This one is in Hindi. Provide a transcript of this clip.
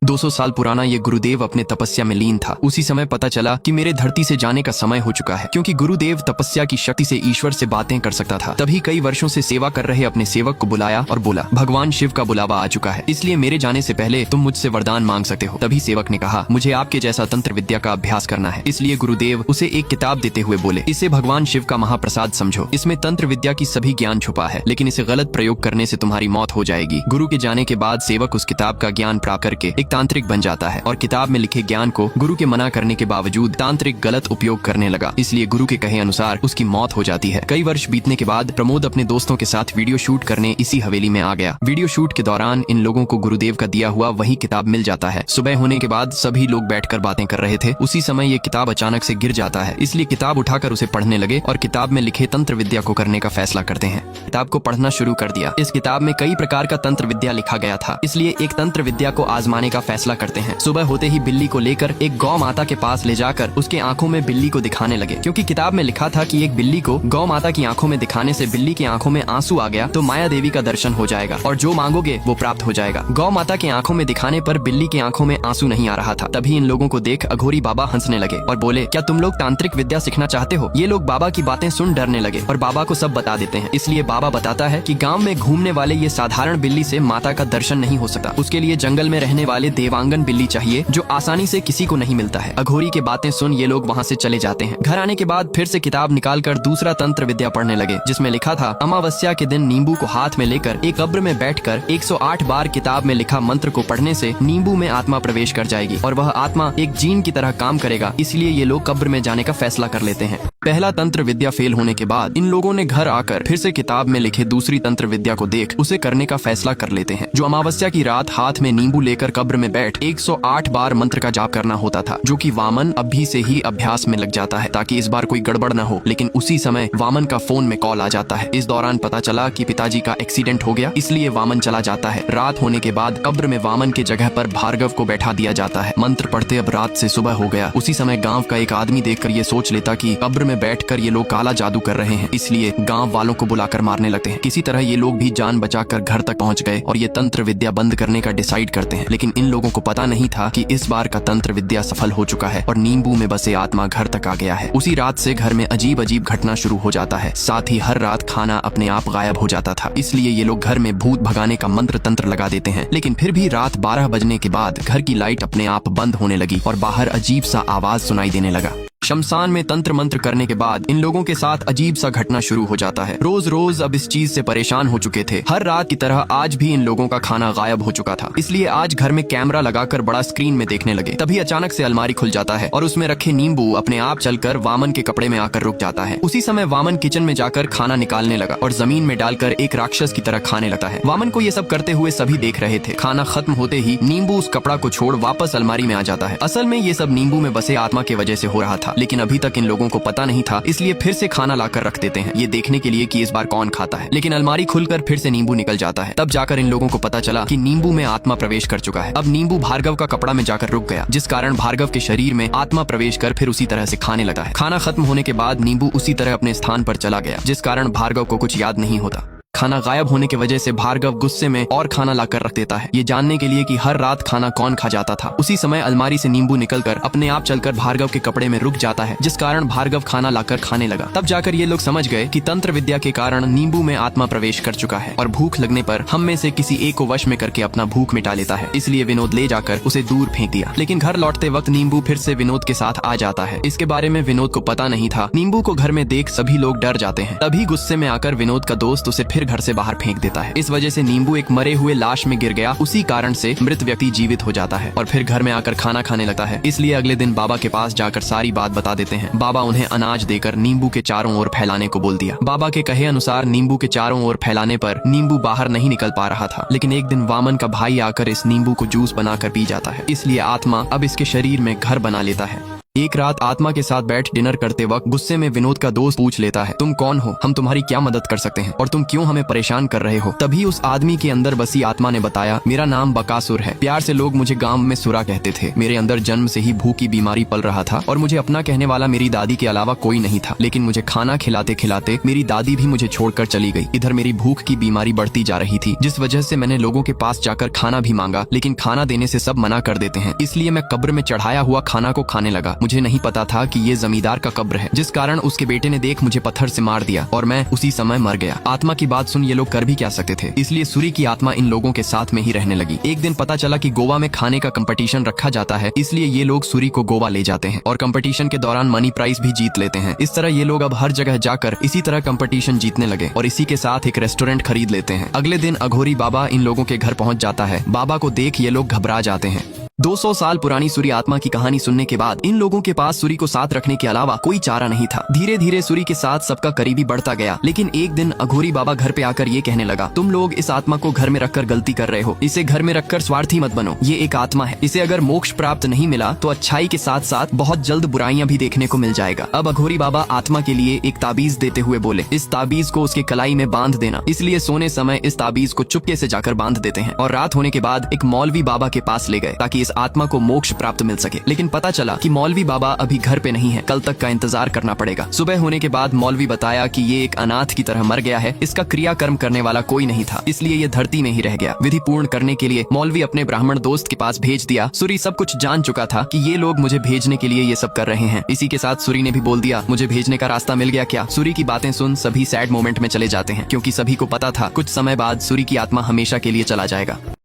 200 साल पुराना ये गुरुदेव अपने तपस्या में लीन था। उसी समय पता चला कि मेरे धरती से जाने का समय हो चुका है, क्योंकि गुरुदेव तपस्या की शक्ति से ईश्वर से बातें कर सकता था। तभी कई वर्षों से सेवा कर रहे अपने सेवक को बुलाया और बोला, भगवान शिव का बुलावा आ चुका है, इसलिए मेरे जाने से पहले तुम मुझसे वरदान मांग सकते हो। तभी सेवक ने कहा, मुझे आपके जैसा तंत्र विद्या का अभ्यास करना है। इसलिए गुरुदेव उसे एक किताब देते हुए बोले, इसे भगवान शिव का महाप्रसाद समझो। इसमें तंत्र विद्या की सभी ज्ञान छुपा है, लेकिन इसे गलत प्रयोग करने से तुम्हारी मौत हो जाएगी। गुरु के जाने के बाद सेवक उस किताब का ज्ञान प्राप्त करके एक तांत्रिक बन जाता है और किताब में लिखे ज्ञान को गुरु के मना करने के बावजूद तांत्रिक गलत उपयोग करने लगा। इसलिए गुरु के कहे अनुसार उसकी मौत हो जाती है। कई वर्ष बीतने के बाद प्रमोद अपने दोस्तों के साथ वीडियो शूट करने इसी हवेली में आ गया। वीडियो शूट के दौरान इन लोगों को गुरुदेव का दिया हुआ वही किताब मिल जाता है। सुबह होने के बाद सभी लोग बैठकर बातें कर रहे थे। उसी समय ये किताब अचानक से गिर जाता है, इसलिए किताब उठाकर उसे पढ़ने लगे और किताब में लिखे तंत्र विद्या को करने का फैसला करते हैं। किताब को पढ़ना शुरू कर दिया। इस किताब में कई प्रकार का तंत्र विद्या लिखा गया था, इसलिए एक तंत्र विद्या को आजमाने का फैसला करते हैं। सुबह होते ही बिल्ली को लेकर एक गौ माता के पास ले जाकर उसके आंखों में बिल्ली को दिखाने लगे, क्योंकि किताब में लिखा था कि एक बिल्ली को गौ माता की आंखों में दिखाने से बिल्ली की आंखों में आंसू आ गया तो माया देवी का दर्शन हो जाएगा और जो मांगोगे वो प्राप्त हो जाएगा। गौ माता की आंखों में दिखाने पर बिल्ली की आंखों में आंसू नहीं आ रहा था। तभी इन लोगों को देख अघोरी बाबा हंसने लगे और बोले, क्या तुम लोग तांत्रिक विद्या सीखना चाहते हो? ये लोग बाबा की बातें सुन डरने लगे और बाबा को सब बता देते हैं। इसलिए बाबा बताता है कि गांव में घूमने वाले ये साधारण बिल्ली से माता का दर्शन नहीं हो सकता। उसके लिए जंगल में रहने वाले देवांगन बिल्ली चाहिए, जो आसानी से किसी को नहीं मिलता है। अघोरी की बातें सुन ये लोग वहाँ से चले जाते हैं। घर आने के बाद फिर से किताब निकालकर दूसरा तंत्र विद्या पढ़ने लगे, जिसमें लिखा था, अमावस्या के दिन नींबू को हाथ में लेकर एक कब्र में बैठकर 108 बार किताब में लिखा मंत्र को पढ़ने से नींबू में आत्मा प्रवेश कर जाएगी और वह आत्मा एक जीन की तरह काम करेगा। इसलिए ये लोग कब्र में जाने का फैसला कर लेते हैं। पहला तंत्र विद्या फेल होने के बाद इन लोगों ने घर आकर फिर से किताब में लिखे दूसरी तंत्र विद्या को देख उसे करने का फैसला कर लेते हैं। जो अमावस्या की रात हाथ में नींबू लेकर कब्र में बैठ 108 बार मंत्र का जाप करना होता था, जो कि वामन अभी से ही अभ्यास में लग जाता है ताकि इस बार कोई गड़बड़ न हो। लेकिन उसी समय वामन का फोन में कॉल आ जाता है। इस दौरान पता चला कि पिताजी का एक्सीडेंट हो गया, इसलिए वामन चला जाता है। रात होने के बाद कब्र में वामन के जगह पर भार्गव को बैठा दिया जाता है। मंत्र पढ़ते अब रात से सुबह हो गया। उसी समय गाँव का एक आदमी देखकर ये सोच लेता कि कब्र में बैठकर ये लोग काला जादू कर रहे हैं, इसलिए गांव वालों को बुलाकर मारने लगते हैं। किसी तरह ये लोग भी जान बचाकर घर तक पहुंच गए और ये तंत्र विद्या बंद करने का डिसाइड करते हैं। लेकिन इन लोगों को पता नहीं था कि इस बार का तंत्र विद्या सफल हो चुका है और नींबू में बसे आत्मा घर तक आ गया है। उसी रात से घर में अजीब अजीब घटना शुरू हो जाता है। साथ ही हर रात खाना अपने आप गायब हो जाता था, इसलिए ये लोग घर में भूत भगाने का मंत्र तंत्र लगा देते हैं। लेकिन फिर भी रात 12 बजने के बाद घर की लाइट अपने आप बंद होने लगी और बाहर अजीब सा आवाज सुनाई देने लगा। शमशान में तंत्र मंत्र करने के बाद इन लोगों के साथ अजीब सा घटना शुरू हो जाता है। रोज रोज अब इस चीज से परेशान हो चुके थे। हर रात की तरह आज भी इन लोगों का खाना गायब हो चुका था, इसलिए आज घर में कैमरा लगाकर बड़ा स्क्रीन में देखने लगे। तभी अचानक से अलमारी खुल जाता है और उसमें रखे नींबू अपने आप चलकर वामन के कपड़े में आकर रुक जाता है। उसी समय वामन किचन में जाकर खाना निकालने लगा और जमीन में डालकर एक राक्षस की तरह खाने लगता है। वामन को ये सब करते हुए सभी देख रहे थे। खाना खत्म होते ही नींबू उस कपड़ा को छोड़ वापस अलमारी में आ जाता है। असल में ये सब नींबू में बसे आत्मा की वजह से हो रहा था, लेकिन अभी तक इन लोगों को पता नहीं था, इसलिए फिर से खाना लाकर रख देते हैं, ये देखने के लिए कि इस बार कौन खाता है। लेकिन अलमारी खुलकर फिर से नींबू निकल जाता है। तब जाकर इन लोगों को पता चला कि नींबू में आत्मा प्रवेश कर चुका है। अब नींबू भार्गव का कपड़ा में जाकर रुक गया, जिस कारण भार्गव के शरीर में आत्मा प्रवेश कर फिर उसी तरह से खाने लगा है। खाना खत्म होने के बाद नींबू उसी तरह अपने स्थान पर चला गया, जिस कारण भार्गव को कुछ याद नहीं होता। खाना गायब होने की वजह से भार्गव गुस्से में और खाना लाकर रख देता है, ये जानने के लिए कि हर रात खाना कौन खा जाता था। उसी समय अलमारी से नींबू निकलकर अपने आप चलकर भार्गव के कपड़े में रुक जाता है, जिस कारण भार्गव खाना लाकर खाने लगा। तब जाकर ये लोग समझ गए कि तंत्र विद्या के कारण नींबू में आत्मा प्रवेश कर चुका है और भूख लगने पर हम में से किसी एक को वश में करके अपना भूख मिटा लेता है। इसलिए विनोद ले जाकर उसे दूर फेंक दिया। लेकिन घर लौटते वक्त नींबू फिर से विनोद के साथ आ जाता है। इसके बारे में विनोद को पता नहीं था। नींबू को घर में देख सभी लोग डर जाते हैं। तभी गुस्से में आकर विनोद का दोस्त उसे फिर घर से बाहर फेंक देता है। इस वजह से नींबू एक मरे हुए लाश में गिर गया। उसी कारण से मृत व्यक्ति जीवित हो जाता है और फिर घर में आकर खाना खाने लगता है। इसलिए अगले दिन बाबा के पास जाकर सारी बात बता देते हैं। बाबा उन्हें अनाज देकर नींबू के चारों ओर फैलाने को बोल दिया। बाबा के कहे अनुसार नींबू के चारों ओर फैलाने पर नींबू बाहर नहीं निकल पा रहा था। लेकिन एक दिन वामन का भाई आकर इस नींबू को जूस बनाकर पी जाता है, इसलिए आत्मा अब इसके शरीर में घर बना लेता है। एक रात आत्मा के साथ बैठ डिनर करते वक्त गुस्से में विनोद का दोस्त पूछ लेता है, तुम कौन हो, हम तुम्हारी क्या मदद कर सकते हैं और तुम क्यों हमें परेशान कर रहे हो। तभी उस आदमी के अंदर बसी आत्मा ने बताया, मेरा नाम बकासुर है, प्यार से लोग मुझे गांव में सुरा कहते थे। मेरे अंदर जन्म से ही भूख की बीमारी पल रहा था और मुझे अपना कहने वाला मेरी दादी के अलावा कोई नहीं था। लेकिन मुझे खाना खिलाते खिलाते मेरी दादी भी मुझे छोड़कर चली गई। इधर मेरी भूख की बीमारी बढ़ती जा रही थी, जिस वजह से मैंने लोगों के पास जाकर खाना भी मांगा, लेकिन खाना देने से सब मना कर देते हैं। इसलिए मैं कब्र में चढ़ाया हुआ खाना को खाने लगा। मुझे नहीं पता था कि ये जमींदार का कब्र है, जिस कारण उसके बेटे ने देख मुझे पत्थर से मार दिया और मैं उसी समय मर गया। आत्मा की बात सुन ये लोग कर भी क्या सकते थे, इसलिए सूरी की आत्मा इन लोगों के साथ में ही रहने लगी। एक दिन पता चला कि गोवा में खाने का कंपटीशन रखा जाता है, इसलिए ये लोग सूरी को गोवा ले जाते हैं और कंपटीशन के दौरान मनी प्राइज भी जीत लेते हैं। इस तरह ये लोग अब हर जगह जाकर इसी तरह कंपटीशन जीतने लगे और इसी के साथ एक रेस्टोरेंट खरीद लेते हैं। अगले दिन अघोरी बाबा इन लोगों के घर पहुंच जाता है। बाबा को देख ये लोग घबरा जाते हैं। 200 साल पुरानी सूरी आत्मा की कहानी सुनने के बाद इन लोगों के पास सूरी को साथ रखने के अलावा कोई चारा नहीं था। धीरे धीरे सूरी के साथ सबका करीबी बढ़ता गया, लेकिन एक दिन अघोरी बाबा घर पे आकर ये कहने लगा, तुम लोग इस आत्मा को घर में रखकर गलती कर रहे हो। इसे घर में रखकर स्वार्थी मत बनो, ये एक आत्मा है। इसे अगर मोक्ष प्राप्त नहीं मिला तो अच्छाई के साथ साथ बहुत जल्द बुराइयां भी देखने को मिल जाएगा। अब अघोरी बाबा आत्मा के लिए एक ताबीज देते हुए बोले, इस ताबीज को उसके कलाई में बांध देना। इसलिए सोने समय इस ताबीज को चुपके से जाकर बांध देते हैं और रात होने के बाद एक मौलवी बाबा के पास ले गए ताकि इस आत्मा को मोक्ष प्राप्त मिल सके। लेकिन पता चला कि मौलवी बाबा अभी घर पे नहीं है, कल तक का इंतजार करना पड़ेगा। सुबह होने के बाद मौलवी बताया कि ये एक अनाथ की तरह मर गया है, इसका क्रियाकर्म करने वाला कोई नहीं था, इसलिए ये धरती में ही रह गया। विधि पूर्ण करने के लिए मौलवी अपने ब्राह्मण दोस्त के पास भेज दिया। सूरी सब कुछ जान चुका था कि ये लोग मुझे भेजने के लिए ये सब कर रहे हैं। इसी के साथ सूरी ने भी बोल दिया, मुझे भेजने का रास्ता मिल गया क्या। सूरी की बातें सुन सभी सैड मोमेंट में चले जाते हैं, क्योंकि सभी को पता था कुछ समय बाद सूरी की आत्मा हमेशा के लिए चला जाएगा।